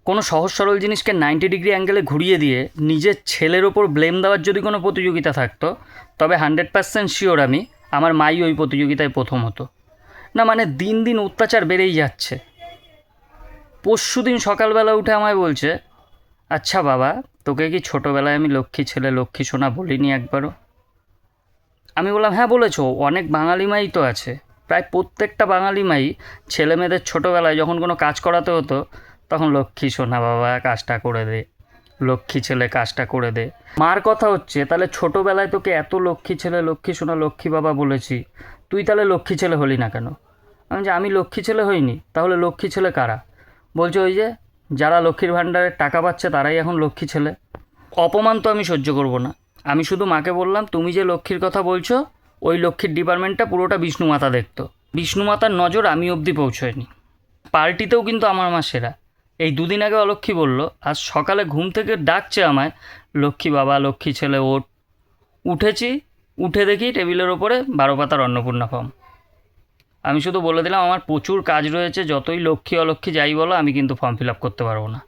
কোনো সহজ সরল জিনিসকে 90 ডিগ্রি অ্যাঙ্গেলে ঘুরিয়ে দিয়ে নিজের ছেলের ওপর ব্লেম দেওয়ার যদি কোনো প্রতিযোগিতা থাকতো, তবে 100% শিওর আমার মাই ওই প্রতিযোগিতায় প্রথম হতো। না মানে দিন দিন অত্যাচার বেড়েই যাচ্ছে। পরশুদিন সকালবেলা উঠে আমায় বলছে, আচ্ছা বাবা, তোকে কি ছোটোবেলায় আমি লক্ষ্মী ছেলে লক্ষ্মী সোনা বলিনি একবারও? আমি বললাম, হ্যাঁ বলেছো, অনেক বাঙালি মাই তো আছে। প্রায় প্রত্যেকটা বাঙালি মাই ছেলে মেয়েদের ছোটোবেলায় যখন কোনো কাজ করাতে হতো, তখন লক্ষ্মী সোনা বাবা কাজটা করে দে, লক্ষ্মী ছেলে কাজটা করে দে। মার কথা হচ্ছে, তাহলে ছোটোবেলায় তোকে এত লক্ষ্মী ছেলে লক্ষ্মী সোনা লক্ষ্মী বাবা বলেছি, তুই তাহলে লক্ষ্মী ছেলে হলি না কেন? আমি লক্ষ্মী ছেলে হইনি, তাহলে লক্ষ্মী ছেলে কারা? বলছে ওই যে যারা লক্ষ্মীর ভাণ্ডারের টাকা পাচ্ছে তারাই এখন লক্ষ্মী ছেলে। অপমান তো আমি সহ্য করব না। আমি শুধু মাকে বললাম, তুমি যে লক্ষ্মীর কথা বলছো, ওই লক্ষ্মীর ডিপার্টমেন্টটা পুরোটা বিষ্ণুমাতা দেখতো। বিষ্ণুমাতার নজর আমি অবধি পৌঁছয়নি। পার্টিতেও কিন্তু আমার মা সেরা। এই দুদিন আগে অলক্ষ্মী বলল, আজ সকালে ঘুম থেকে ডাকছে আমায়, লক্ষ্মী বাবা লক্ষ্মী ছেলে ওঠ। উঠেছি, উঠে দেখি টেবিলের ওপরে 12 পাতার অন্নপূর্ণা ফর্ম। আমি শুধু বলে দিলাম, আমার প্রচুর কাজ রয়েছে, যতই লক্ষ্মী অলক্ষ্মী যাই বলো, আমি কিন্তু ফর্ম ফিল আপ করতে পারবো না।